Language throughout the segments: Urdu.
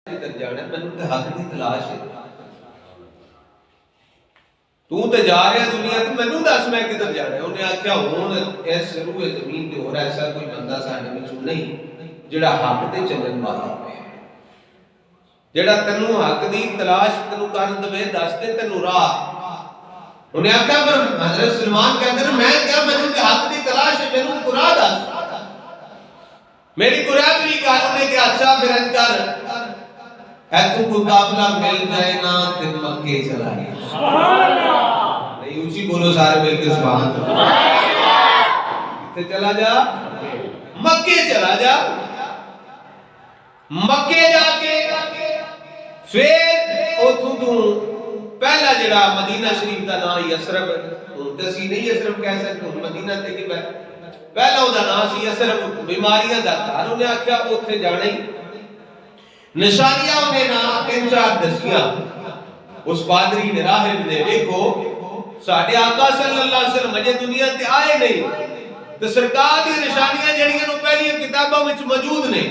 کدھر جانا ہے؟ مینوں تے حق دی تلاش ہے. تو تے جا رہا دنیا تے مینوں دس میں کدھر جانا ہے. انہیں آخیا ہن اس روئے زمین تے اور ایسا کوئی بندہ ساڈے وچوں نہیں جڑا حق تے چلن والا ہوے، جڑا تینوں حق دی تلاش تینوں کر دے، دس دے تینوں راہ. انہیں آخیا پر حضرت سلمان کہتے ہیں میں کیا مینوں تے حق دی تلاش ہے، مینوں تے راہ دس، میری برادری کا. انہیں کہا اچھا پھر انج کر ایتھوں کوئی قافلہ مل جائے نا تے مکے چلا گیا. سبحان اللہ. نہیں اونچی بولو سارے مل کے سبحان اللہ. کتے چلا جا؟ مکے چلا جا. مکے جا کے پھر اتھوں تو پہلا جڑا مدینہ شریف دا نام یثرب، تے سی نہیں یثرب کہہ سکتے، مدینہ تے کہ پہلا دا نام سی یثرب، بیماریاں دا گھر. انہیں آخیا اوتھے جانا ہی. نشانیاں انہیں نا تین چار دسیاں. اس پادری نے راہب نے دیکھو ساڈے آقا صلی اللہ علیہ وسلم اجے دنیا تے آئے نہیں تے سرکار دی نشانیاں جڑیاں نو پہلیاں کتاباں وچ موجود نے،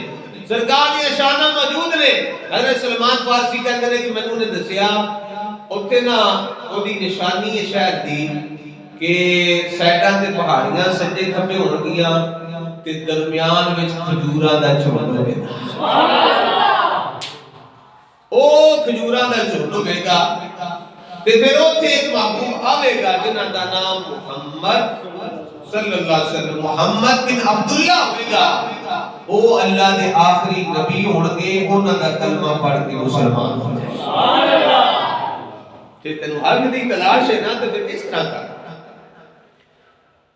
سرکار دی نشاناں موجود نے. حضرت سلمان فارسی کہندے نے کہ مینوں نے دسیا اوتھے نا اودی نشانی ہے شہر دی کہ سائڈاں تے پہاڑیاں سجے کھبے ہون گیاں تے درمیان وچ کھجوراں دا جھنڈ ہوے گا. سبحان اللہ. او کھجوراں دا جھنڈ ہوے گا تے پھر اوتھے ایک محبوب آوے گا جنہاں دا نام محمد صلی اللہ علیہ وسلم، محمد بن عبداللہ ہوے گا. او اللہ دے آخری نبی ہون گے، انہاں دا کلمہ پڑھ کے مسلمان ہو جائے. سبحان اللہ. جے تینوں حق دی تلاش ہے نا تے پھر اس طرح کر.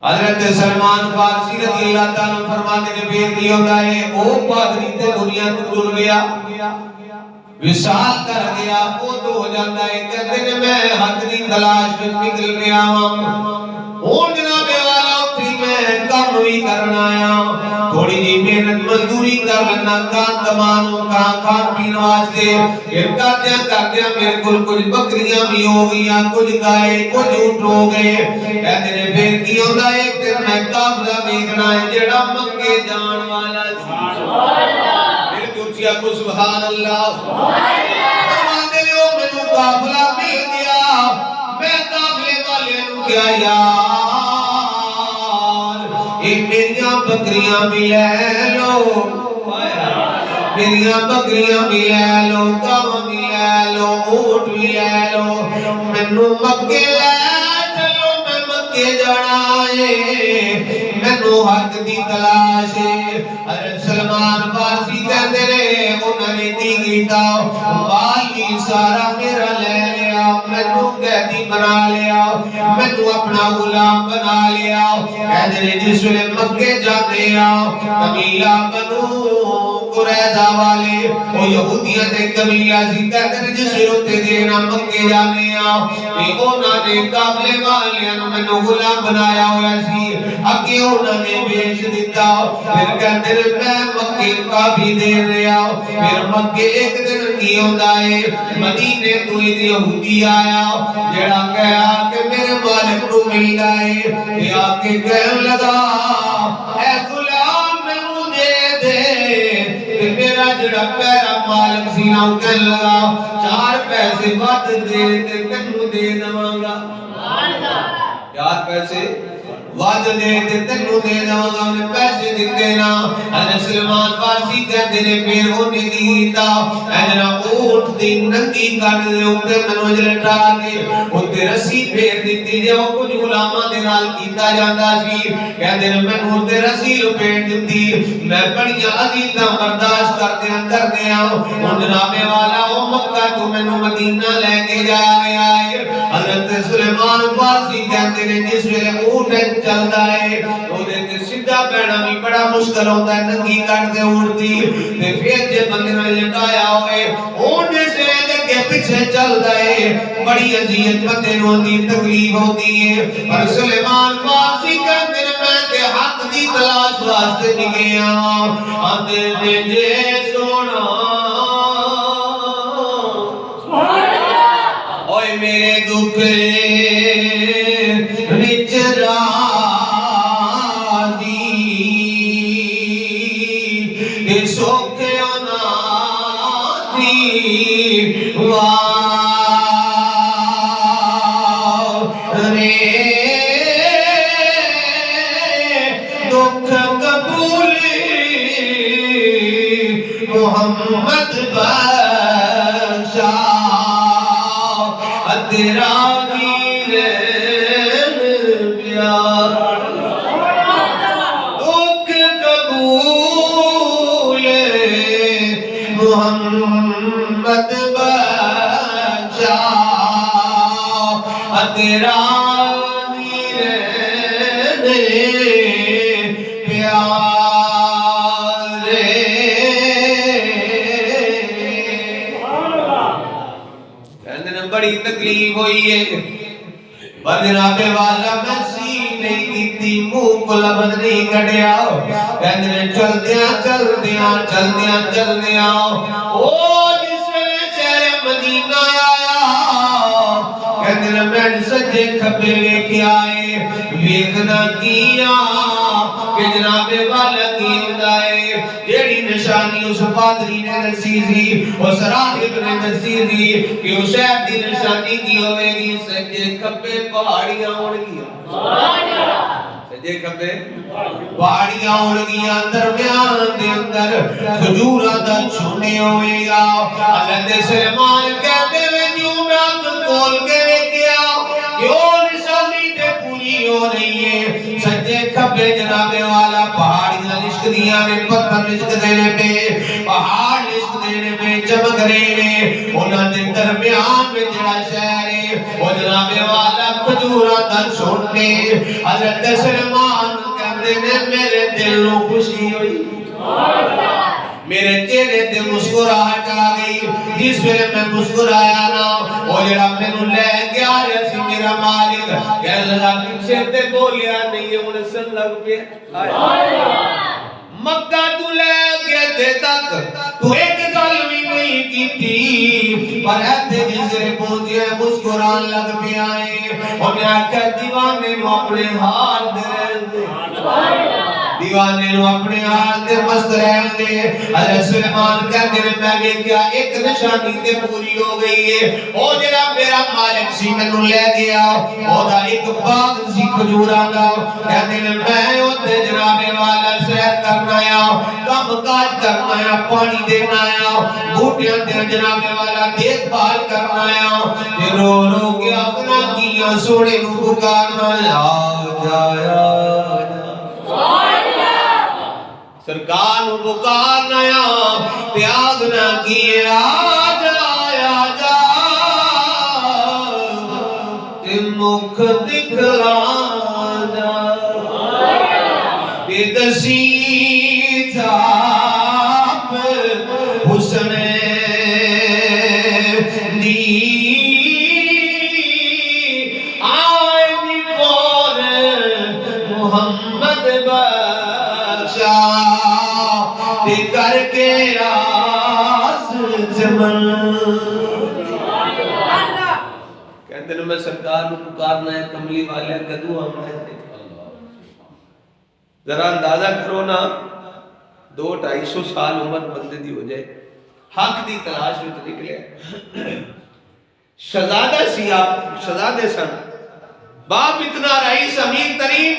حضرت سلمان فارسی رضی اللہ تعالیٰ فرماتے ہیں پھر نہیں ہوتا ہے او پادری تے دنیا کو ٹر گیا، وصال کر گیا، وہ تو ہو جاتا ہے. کہتے ہیں میں حق دی تلاش میں نکل گیا ہوں جناب والا اتری میں کام بھی کرنا آیا، تھوڑی جی محنت مزدوری کر لینا، کان کمانوں کا کھان پین واسطے. پھر کرتے میرے کچھ بکریاں بھی ہو گئیاں، کچھ گائے، کچھ اونٹ ہو گئے. کہتے ہیں پھر کی ہوتا ہے ایک دن میں قافلہ دیکھنا ہے جڑا مکے جان والا سی. کو سبحان اللہ. فرماتے ہیں او مینوں قافلہ مل گیا، میں قافلے والے نوں کیا یار اے میریاں بکریاں بھی لے لو، میریاں بکریاں بھی لے لو، گاواں بھی لے لو، اونٹ بھی لے لو، مینوں مکے لے چلو، میں مکے جانا ہے، مینوں حق دی تلاش ہے. حضرت سلمان فارسی کہتے ہیں انہوں نے دی گیتا والی سارا میرا لے لیا، مینوں قیدی بنا لیا، مینوں اپنا غلام بنا لیا. کہتے ہیں جس ویلے مکے جاتے ہیں قبیلہ بنو قریظہ والے وہ یہودیاں دے قبیلہ سی، کہتے ہیں جس ویلے دینا مکے جانے انہوں نے قافلے والیاں نوں مینوں غلام بنایا ہوا سی، اگے انہوں نے بیچ دیتا. پھر کہتے ہیں میں مکے کافی دیر رہا. پھر مکے ایک دن کی ہوتا ہے مدینے تو ایک یہودی آیا جڑا کہا کہ میرے مالک کو مل جائے. یہ آ کے کہنے لگا اے غلام مینوں دے دے. میرا جڑا پیرا مالک سی نا کہنے لگا 4 پیسے ود دے تے تینوں دے دواں گا. 4 پیسے ود دے تے تینوں دے دواں گا. انہیں پیسے دیتے نا. حضرت سلمان فارسی کہتے نے پھر انہیں کیتا اجنا اونٹ دی ننگی کٹ دے اوتے مینوں لٹا کے اوتے رسی پھیر دتی جے او کچھ غلاماں دے نال کیتا جاندا سی. کہندے نے مینوں اوتے رسی لپیٹ دتی، میں بڑیاں عزیزاں برداشت کردیاں ہن جناب والا او مکہ تو مینوں مدینہ لے کے جا رہا ہے. حضرت سلمان فارسی کہندے نے جس ویلے اونٹ چلدا ہے اودے تے سیدھا بیٹھنا بھی بڑا مشکل ہوتا ہے، ننگی کٹ دے اونٹ دی تے پھر جے بندے نے لٹایا ہوئے اونٹ جس ویلے اگے پیچھے چلدا ہے بڑی اذیت بندے نوں دی تکلیف ہوتی ہے. پر سلیمان فارسی کہندے نے میں تے حق دی تلاش واسطے نکلیا آندے تے جے سونا سبحان اللہ. اوئے میرے دکھ وچ راضی سوکھیا نا دکھ قبولی محمد بادشاہ تیرا دین پیار دکھ قبول محمد بادشاہ تیرا بڑی تکلیف ہوئی ہے پر جناب والا مسیح نہیں کیتی منہ کو لفظ نہیں کڑیا کہندے چلدیاں او جس نے شہر مدینہ آیا کہندے میں سجے کھبے ویکھ آئے ویکھنا کیا کہ جناب والا کی ہدائے جیڑی نشانی اس پادری نے دسی تھی اس راہب نے دسی تھی کہ اس شہر دی نشانی کی ہوئے گی سجے کھبے پہاڑیاں اڑ گیا سجے کھبے پہاڑیاں اڑ گیا درمیان دے اندر کھجوراں دا چھونے ہوئے گا حضرت سلیمان کہتے ہوئے جو میں کھول کے ویکھیا کہ او نشانی تے پوری ہو رہی ہے سجے کھبے جناب والا پہاڑیاں لشک دیاں نے پتھر لشک دینے پہ پہاڑ لشک دینے پہ چمک رہے ہیں انہاں دے درمیان میں جڑا شہر ہے وہ جناب والا کھجوراں دا چھوڑنے حضرت سلیمان کہندے نے میرے دل نو خوشی ہوئی میرے چہرے تے مسکراہٹ آ گئی جس ویلے میں مسکرایا نا وہ جڑا مینوں لے گیا سی میرا مالک کہنے لگا پیچھے تے بولیا نہیں ہے ہن سن لگ پیا مکہ تو لے گئے تھے تک تو ایک گل بھی نہیں کیتی پر ایتھے جسے پہنچے مسکران لگ پیا ہے انہیں آکھیا دیوانے نو اپنے حال دے رہن دے دیوانے نو اپنے حال دے مست رہن دے حضرت سلیمان کہتے ہیں میں ویکھیا ایک نشانی تے پوری ہو گئی ہے او جڑا میرا مالک سی مینوں لے گیا او دا ایک باغ سی کھجوراں دا کہتے ہیں میں اوتے جناب والا سیر کرنا آیا کام کاج کرنا آیا پانی دینا آیا بوٹیاں تے جناب والا دیکھ بھال کرنا آیا رو رو کے اپنا کیا سونے نو پکارنا آ جایا سرکار نو پکارنا آیا پیاگ نہ کیے آ جایا جا تے مکھ دکھلا جا تے دسی حسن دی آئینی پور محمد بادشاہ تے کر کے راس جمن کہتے ہیں میں سرکار نو پکارنا ہے کملی والے کدو آمنا ہے ذرا اندازہ کرو نا 200-250 سال عمر بندے دی ہو جائے حق دی تلاش میں نکلے شہزادہ سی آپ شہزادے سن باپ اتنا رئیس امیر ترین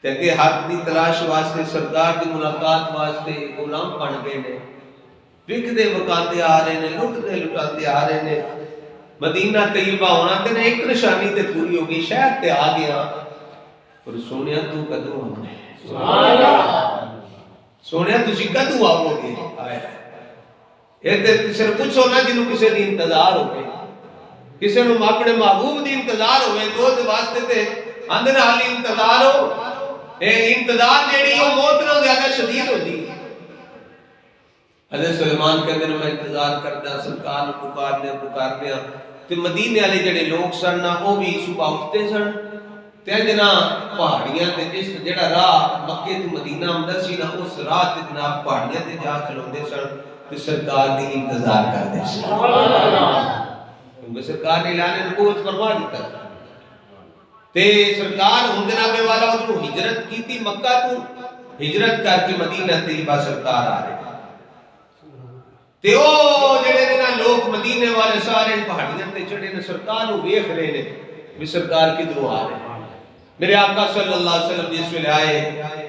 کہ حق دی تلاش واسطے سرکار دی ملاقات واسطے غلام بن گئے نے وک دے وکاندے آ رہے نے لٹ دے لٹاندے آ رہے نے مدینہ طیبہ ہونا تے ایک نشانی تے پوری ہوگی شہر تے آ گیا پر سونیا تو کدو ہم نے سونیا تسی کدو آؤ گے یہ تے پوچھو نا جنوں کسے دی انتظار ہو گئے کسے نو اپنے محبوب دی انتظار ہوئے تو دے واسطے تے اندر حالی انتظار ہو انتظار جیڑی ہو موت نہ زیادہ شدید ہوتی حضرت سلیمان کے اندر میں انتظار کرتا سرکار نو پکارنے تے مدینے والے جڑے لوگ سن نا وہ بھی صبح اٹھتے سن تے جنا پہاڑیاں تے جس جڑا راہ مکے تو مدینہ آمدا سی نا اس راہ تے جناب پہاڑیاں تے جا کھلوندے سن تے سرکار دی انتظار کردے سن کیونکہ سرکار نے اعلان نبوت فرما دیتا تے سرکار ہن جناب والا ادھروں ہجرت کیتی مکہ تو ہجرت کر کے مدینہ طیبہ سرکار آ رہے تے او جڑے نے نا لوگ مدینے والے سارے پہاڑیاں تے چڑھے نے سرکار نو ویکھ رہے نے بھی سرکار کدھروں آ رہے ہیں۔ میرے آقا صلی اللہ علیہ وسلم جس ویلے آئے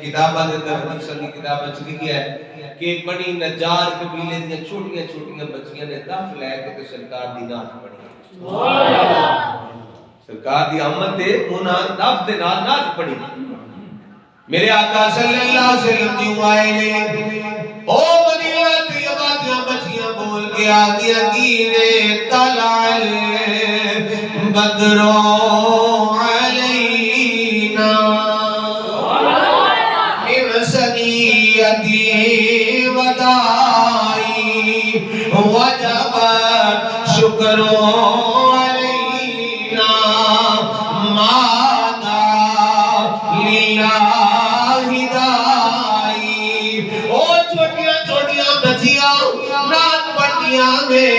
کتاباں دے اندر حدیثاں دی کتاباں وچ لکھیا ہے کہ بنی نجار قبیلے دیاں چھوٹیاں چھوٹیاں بچیاں نے دف لے کے تے سرکار دی نعت پڑھی۔ سبحان اللہ، سرکار دی آمد تے انہاں دف دے نال نعت پڑھی۔ میرے آقا صلی اللہ علیہ وسلم جو آئے نے او مدینہ دی آبادیاں بچیاں بول کے آگیا کی نے طلع بدرو علینا من سنیتی ودائی وجب شکرو علینا مادا للہ دائی۔ او چھوٹیاں چھوٹیاں بچیاں نات پڑھیاں میں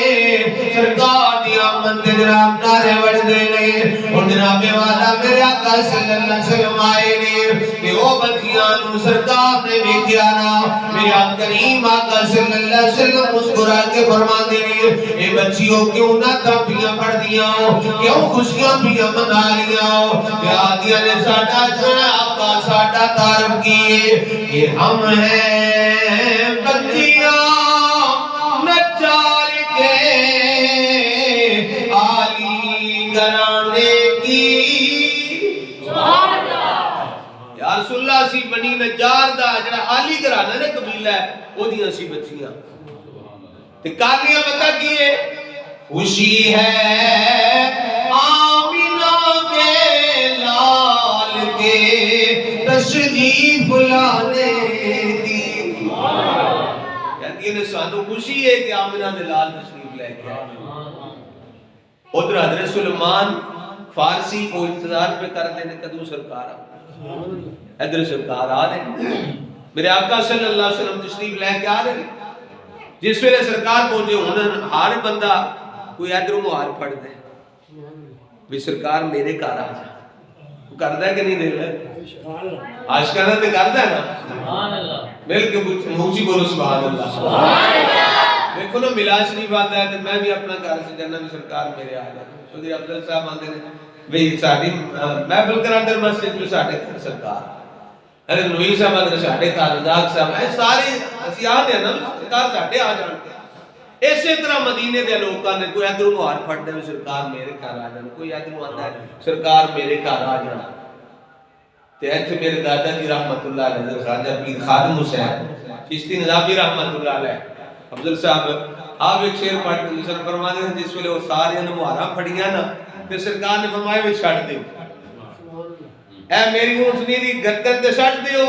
سرکار دی آمد دے جناب نعرے وڑھدے نے اور جناب والا میرے آقا صلی اللہ علیہ وسلم آئے نے کہ او بچیاں نو سرکار نے ویکھیا نا میرے آقا کریم آقا صلی اللہ علیہ وسلم مسکرا کے فرماندے نے اے بچیوں کیوں نہ تھپیاں پڑھدیاں ہو کیوں خوشیاں پیاں منا رہیاں ہو کہ آدیاں نے ساڈا جنا آقا ساڈا تعارف کیے کہ ہم ہیں بچیاں نجار کے عالی گھرانے کی۔ یا رسول اللہ سی بنی نجار دا جڑا عالی گھرانہ نے قبیلہ ہے او دیاں سی بچیاں تے کاریاں پتہ کیے خوشی ہے آمینہ کے لال کے تشریف لانے دی۔ کہتی ہے سانو خوشی ہے کہ آمینہ دے لال تشریف لے کے آئے۔ ادھر حضرت سلیمان فارسی کو انتظار پہ کر دینے کدو سرکار آ ادھر سرکار آ رہے میرے آقا صلی اللہ علیہ وسلم تشریف لے کے آ رہے جس ویلے سرکار پہنچے ہونن ہر بندہ کوئی ادھر مہار پڑھ دے بھی سرکار میرے گھر آ جا وہ کردا ہے کہ نہیں دل ہے عاشقانہ تے کردا ہے نا سبحان اللہ مل کے موچی بولو سبحان اللہ سبحان اللہ۔ دیکھو نا میلاد شریف آتا ہے تو میں بھی اپنا گھر سے جانا بھی سرکار میرے آ جائے چودھری افضل صاحب آتے ہیں بھئی ساڑی محفل کراندر مسجد میں ساڑھے گھر سرکار حضرت نویر صاحب آتے ہیں ساڑھے گھر رزاق صاحب اے سارے اسی آتے ہیں نا سرکار ساڑھے آ جانتے ہیں۔ اسی طرح مدینے دے لوگاں نے کوئی ادھر مہار پھڑ دے سرکار میرے گھر آ جانا کوئی ادھر آتا ہے سرکار میرے گھر آ جانا تے ایتھے میرے دادا جی رحمت اللہ علیہ حضرت خواجہ پیر خادم حسین چشتی نظامی رحمت اللہ علیہ افضل صاحب آپ ایک شعر پڑھتے ہیں فرماتے ہیں جس ویلے وہ سارے مہاراں پھڑیاں نا تے سرکار نے فرمایا بھی چھڑ دیو اے میری اونٹنی دی گردن تے چھڑ دیو